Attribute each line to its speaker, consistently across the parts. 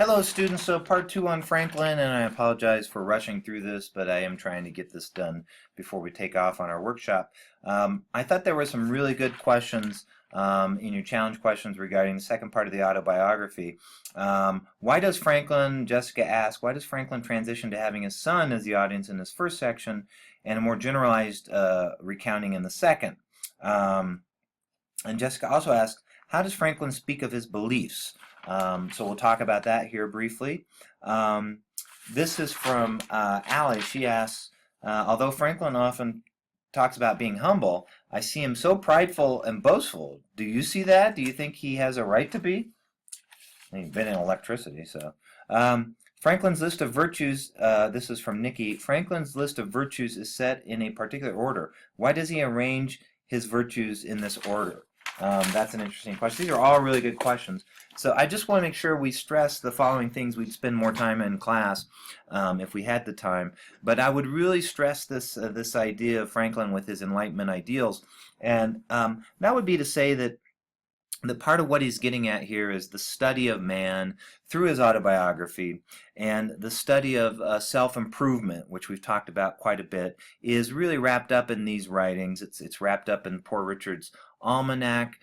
Speaker 1: Hello, students. So part two on Franklin, and I apologize for rushing through this, but I am trying to get this done before we take off on our workshop. I thought there were some really good questions in your challenge questions regarding the second part of the autobiography. Why does Franklin, Jessica asked, why does Franklin transition to having his son as the audience in this first section and a more generalized recounting in the second? And Jessica also asked, how does Franklin speak of his beliefs? So we'll talk about that here briefly. This is from Allie. She asks, although Franklin often talks about being humble, I see him so prideful and boastful. Do you see that? Do you think he has a right to be? He's been in electricity, so. Franklin's list of virtues, this is from Nikki. Franklin's list of virtues is set in a particular order. Why does he arrange his virtues in this order? That's an interesting question. These are all really good questions. So I just want to make sure we stress the following things. We'd spend more time in class if we had the time. But I would really stress this idea of Franklin with his Enlightenment ideals. And that would be to say that part of what he's getting at here is the study of man through his autobiography, and the study of self-improvement, which we've talked about quite a bit, is really wrapped up in these writings. It's wrapped up in Poor Richard's Almanac.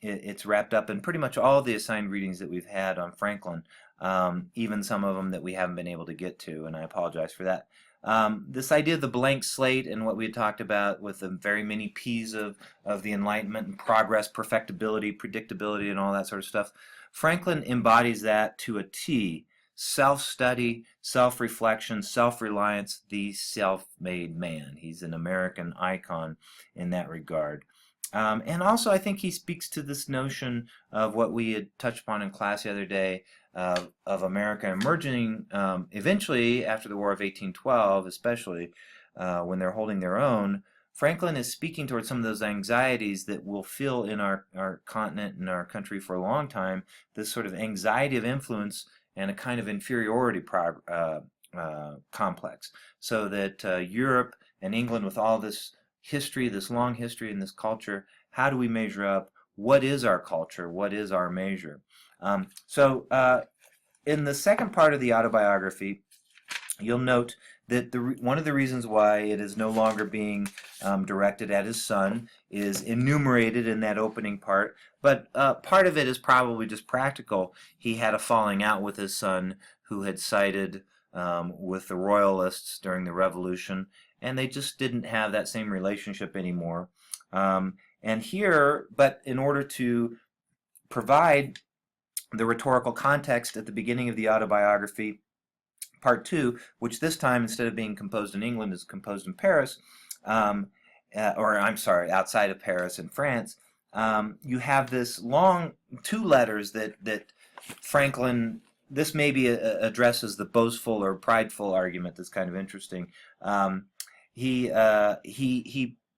Speaker 1: It's wrapped up in pretty much all the assigned readings that we've had on Franklin, even some of them that we haven't been able to get to, and I apologize for that. This idea of the blank slate and what we had talked about with the very many P's of the Enlightenment and progress, perfectibility, predictability, and all that sort of stuff. Franklin embodies that to a T. Self-study, self-reflection, self-reliance, the self-made man. He's an American icon in that regard. And also I think he speaks to this notion of what we had touched upon in class the other day, of America emerging eventually after the War of 1812, especially when they're holding their own. Franklin is speaking towards some of those anxieties that we'll feel in our continent and our country for a long time, this sort of anxiety of influence and a kind of inferiority complex. So that Europe and England, with all this history, this long history and this culture, how do we measure up? What is our culture? What is our measure? In the second part of the autobiography, you'll note that one of the reasons why it is no longer being directed at his son is enumerated in that opening part, but part of it is probably just practical. He had a falling out with his son who had sided with the Royalists during the Revolution, and they just didn't have that same relationship anymore. And here, but in order to provide the rhetorical context at the beginning of the autobiography, part two, which this time, instead of being composed in England, is composed in Paris, or I'm sorry, outside of Paris in France, you have this long two letters that Franklin, this maybe addresses the boastful or prideful argument that's kind of interesting.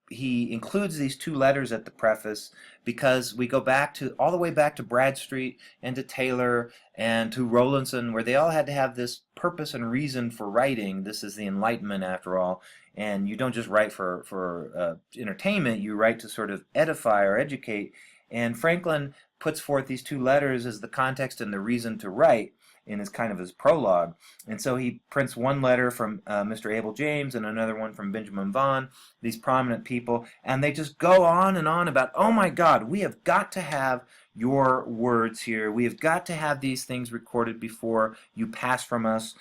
Speaker 1: He includes these two letters at the preface because we go back all the way back to Bradstreet and to Taylor and to Rowlandson, where they all had to have this purpose and reason for writing. This is the Enlightenment, after all, and you don't just write for entertainment. You write to sort of edify or educate. And Franklin puts forth these two letters as the context and the reason to write in his kind of his prologue. And so he prints one letter from Mr. Abel James and another one from Benjamin Vaughan, these prominent people, and they just go on and on about, oh my God, we have got to have your words here. We have got to have these things recorded before you pass from us.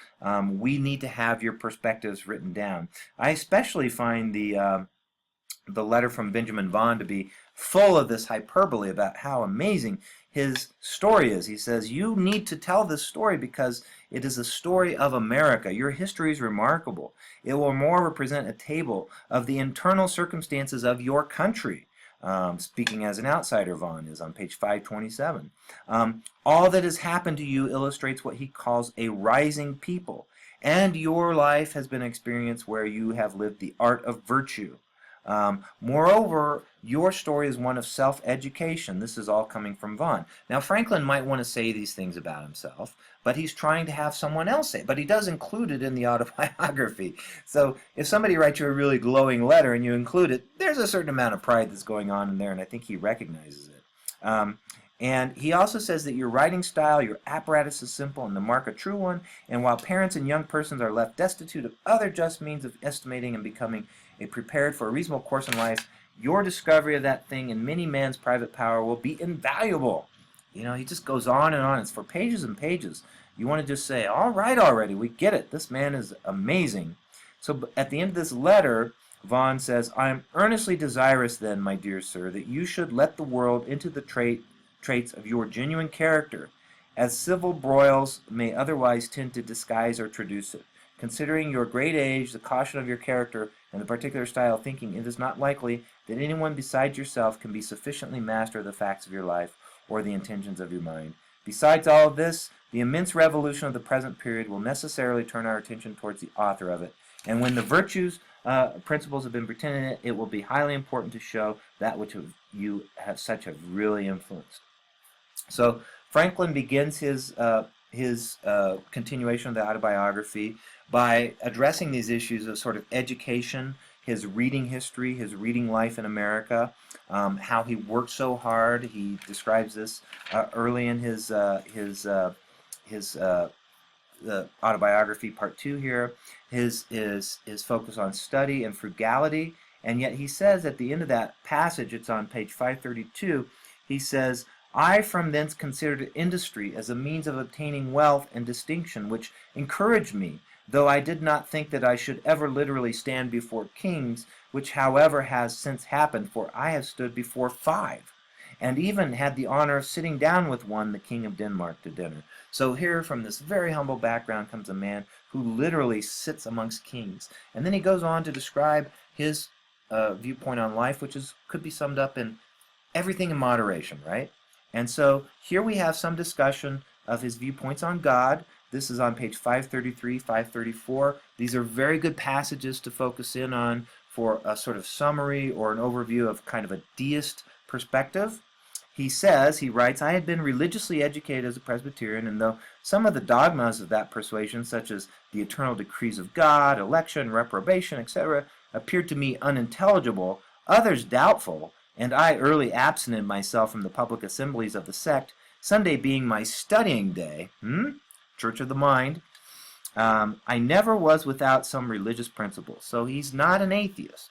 Speaker 1: We need to have your perspectives written down. I especially find the letter from Benjamin Vaughan to be full of this hyperbole about how amazing his story is. He says, you need to tell this story because it is a story of America. Your history is remarkable. It will more represent a table of the internal circumstances of your country. Speaking as an outsider, Vaughan is on page 527. All that has happened to you illustrates what he calls a rising people, and your life has been an experience where you have lived the art of virtue. Moreover, your story is one of self-education. This is all coming from Vaughan. Now, Franklin might want to say these things about himself, but he's trying to have someone else say it. But he does include it in the autobiography. So if somebody writes you a really glowing letter and you include it, there's a certain amount of pride that's going on in there, and I think he recognizes it. And he also says that your writing style, your apparatus is simple and the mark a true one. And while parents and young persons are left destitute of other just means of estimating and becoming prepared for a reasonable course in life, your discovery of that thing in many men's private power will be invaluable. He just goes on and on. It's for pages and pages. You want to just say, all right already, we get it. This man is amazing. So at the end of this letter, Vaughan says, I am earnestly desirous then, my dear sir, that you should let the world into the traits of your genuine character, as civil broils may otherwise tend to disguise or traduce it. Considering your great age, the caution of your character, and the particular style of thinking, it is not likely that anyone besides yourself can be sufficiently master of the facts of your life or the intentions of your mind. Besides all of this, the immense revolution of the present period will necessarily turn our attention towards the author of it. And when the virtues principles have been pretended in it, it will be highly important to show that which you have really influenced. So Franklin begins his continuation of the autobiography by addressing these issues of sort of education, his reading history, his reading life in America, how he worked so hard. He describes this early in his autobiography, part 2 here. His focus on study and frugality, and yet he says at the end of that passage, it's on page 532, he says, I from thence considered industry as a means of obtaining wealth and distinction, which encouraged me, though I did not think that I should ever literally stand before kings, which however has since happened, for I have stood before 5, and even had the honor of sitting down with one, the King of Denmark, to dinner. So here, from this very humble background, comes a man who literally sits amongst kings. And then he goes on to describe his viewpoint on life, which could be summed up in everything in moderation, right? And so here we have some discussion of his viewpoints on God. This is on page 533, 534. These are very good passages to focus in on for a sort of summary or an overview of kind of a deist perspective. He writes, I had been religiously educated as a Presbyterian, and though some of the dogmas of that persuasion, such as the eternal decrees of God, election, reprobation, etc., appeared to me unintelligible, others doubtful, and I early absented myself from the public assemblies of the sect, Sunday being my studying day, Church of the Mind, I never was without some religious principles. So he's not an atheist.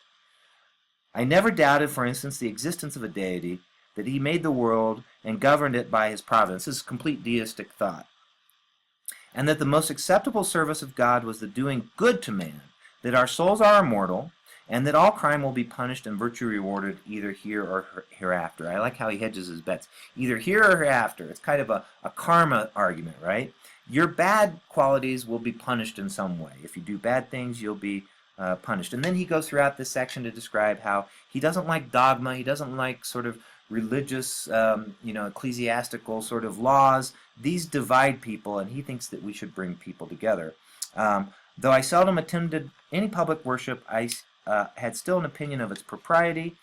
Speaker 1: I never doubted, for instance, the existence of a deity, that he made the world and governed it by his providence. This is complete deistic thought. And that the most acceptable service of God was the doing good to man, that our souls are immortal, and that all crime will be punished and virtue rewarded either here or hereafter. I like how he hedges his bets. Either here or hereafter. It's kind of a karma argument, right? Your bad qualities will be punished in some way. If you do bad things, you'll be punished. And then he goes throughout this section to describe how he doesn't like dogma, he doesn't like sort of religious, ecclesiastical sort of laws. These divide people, and he thinks that we should bring people together. Though I seldom attended any public worship, I had still an opinion of its propriety.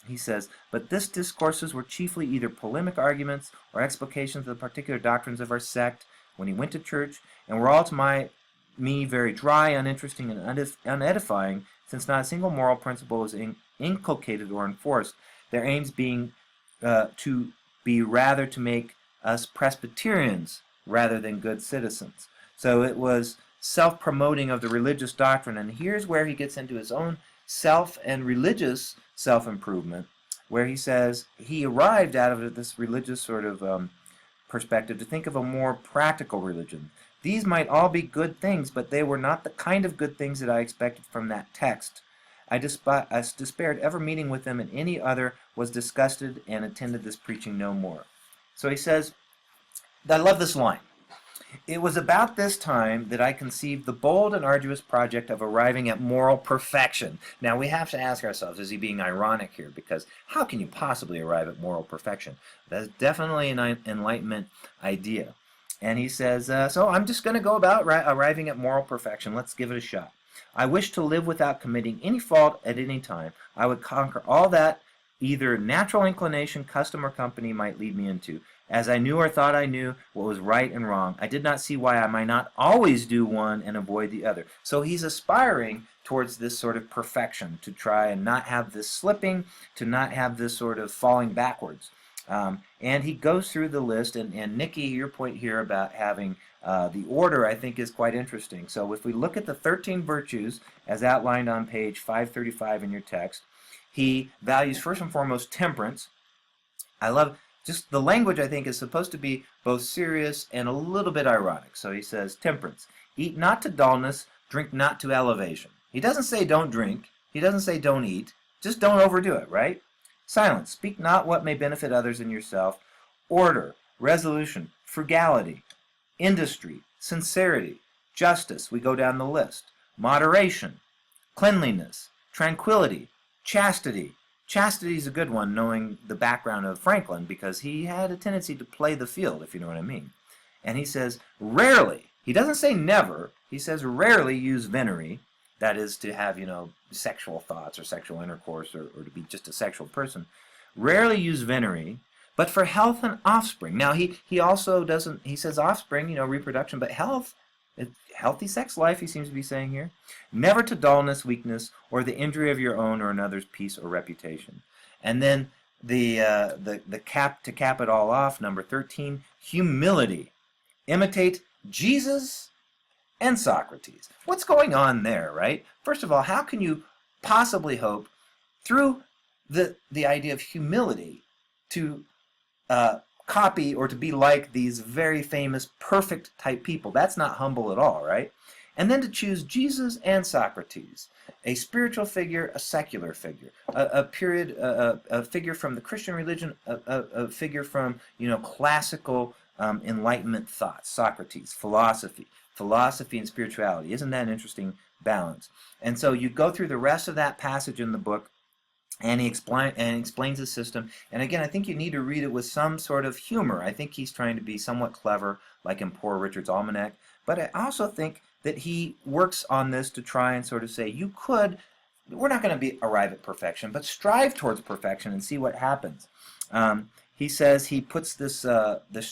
Speaker 1: He says, but these discourses were chiefly either polemic arguments or explications of the particular doctrines of our sect when he went to church, and were all to me very dry, uninteresting, and unedifying, since not a single moral principle was inculcated or enforced, their aims being to be rather to make us Presbyterians rather than good citizens. So it was self-promoting of the religious doctrine, and here's where he gets into his own self and religious self-improvement, where he says he arrived out of this religious sort of perspective to think of a more practical religion. These might all be good things, but they were not the kind of good things that I expected from that text. I despaired ever meeting with them, and any other was disgusted and attended this preaching no more. So he says, I love this line. It was about this time that I conceived the bold and arduous project of arriving at moral perfection. Now we have to ask ourselves, is he being ironic here? Because how can you possibly arrive at moral perfection? That's definitely an Enlightenment idea. And he says, so I'm just going to go about arriving at moral perfection. Let's give it a shot. I wish to live without committing any fault at any time. I would conquer all that either natural inclination, custom, or company might lead me into. As I knew or thought I knew what was right and wrong, I did not see why I might not always do one and avoid the other. So he's aspiring towards this sort of perfection, to try and not have this slipping, to not have this sort of falling backwards. And he goes through the list, and Nikki, your point here about having the order, I think, is quite interesting. So if we look at the 13 virtues as outlined on page 535 in your text, he values first and foremost temperance. I love just the language, I think, is supposed to be both serious and a little bit ironic. So he says, temperance. Eat not to dullness, drink not to elevation. He doesn't say don't drink. He doesn't say don't eat. Just don't overdo it, right? Silence. Speak not what may benefit others and yourself. Order, resolution, frugality, industry, sincerity, justice. We go down the list. Moderation, cleanliness, tranquility, chastity. Chastity is a good one, knowing the background of Franklin, because he had a tendency to play the field, if you know what I mean. And he says, rarely, he doesn't say never, he says rarely use venery, that is to have, sexual thoughts or sexual intercourse or to be just a sexual person. Rarely use venery, but for health and offspring. Now, he also doesn't, he says offspring, reproduction, but health, healthy sex life, he seems to be saying here. Never to dullness, weakness, or the injury of your own or another's peace or reputation. And then the cap to cap it all off, number 13, humility. Imitate Jesus and Socrates. What's going on there, right? First of all, how can you possibly hope through the idea of humility to copy or to be like these very famous perfect type people? That's not humble at all, right? And then to choose Jesus and Socrates, a spiritual figure, a secular figure, a figure from the Christian religion, a figure from classical Enlightenment thoughts, Socrates, philosophy and spirituality. Isn't that an interesting balance? And so you go through the rest of that passage in the book, and he explains the system. And again, I think you need to read it with some sort of humor. I think he's trying to be somewhat clever, like in Poor Richard's Almanac. But I also think that he works on this to try and sort of say, we're not going to arrive at perfection, but strive towards perfection and see what happens. He says he puts this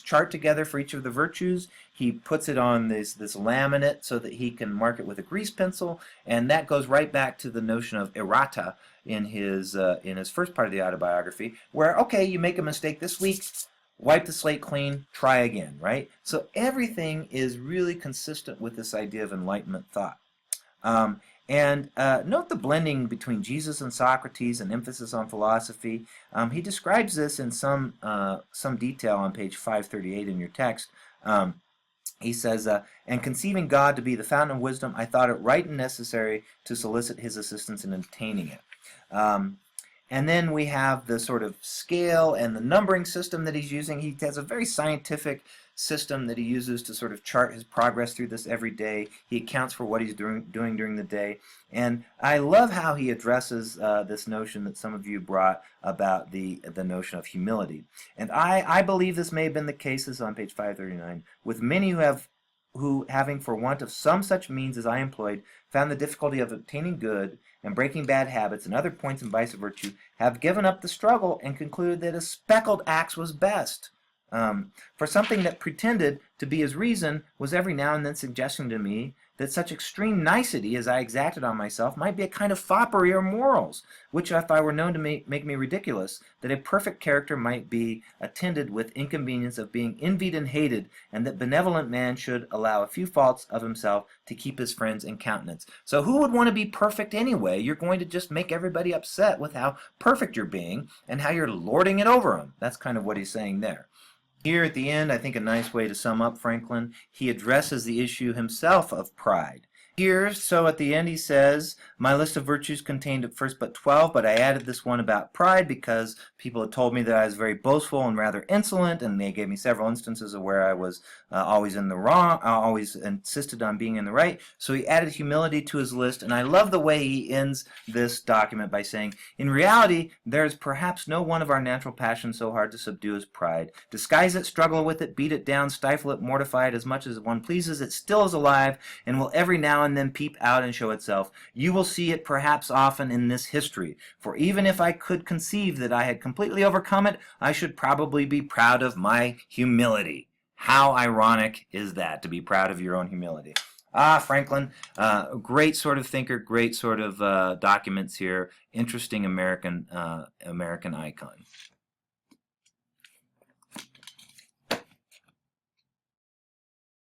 Speaker 1: chart together for each of the virtues. He puts it on this laminate so that he can mark it with a grease pencil, and that goes right back to the notion of errata in his first part of the autobiography, where, okay, you make a mistake this week, wipe the slate clean, try again, right? So everything is really consistent with this idea of Enlightenment thought. And note the blending between Jesus and Socrates and emphasis on philosophy. He describes this in some detail on page 538 in your text. He says, and conceiving God to be the fountain of wisdom, I thought it right and necessary to solicit his assistance in obtaining it. And then we have the sort of scale and the numbering system that he's using. He has a very scientific system that he uses to sort of chart his progress through this every day. He accounts for what he's doing during the day. And I love how he addresses this notion that some of you brought about the notion of humility. And I believe this may have been the case, this is on page 539, with many who having for want of some such means as I employed, found the difficulty of obtaining good and breaking bad habits and other points in vice of virtue, have given up the struggle and concluded that a speckled axe was best. For something that pretended to be his reason was every now and then suggesting to me that such extreme nicety as I exacted on myself might be a kind of foppery or morals, which if I were known to make me ridiculous, that a perfect character might be attended with inconvenience of being envied and hated, and that benevolent man should allow a few faults of himself to keep his friends in countenance. So who would want to be perfect anyway? You're going to just make everybody upset with how perfect you're being and how you're lording it over them. That's kind of what he's saying there. Here at the end, I think a nice way to sum up Franklin, he addresses the issue himself of pride. Here, so at the end he says, my list of virtues contained at first but 12, but I added this one about pride because people had told me that I was very boastful and rather insolent, and they gave me several instances of where I was always in the wrong, always insisted on being in the right. So he added humility to his list, and I love the way he ends this document by saying, in reality, there is perhaps no one of our natural passions so hard to subdue as pride. Disguise it, struggle with it, beat it down, stifle it, mortify it as much as one pleases, it still is alive, and will every now and then peep out and show itself. You will see it perhaps often in this history, for even if I could conceive that I had completely overcome it, I should probably be proud of my humility. How ironic is that, to be proud of your own humility? Franklin, great sort of thinker, great sort of documents here, interesting American icon.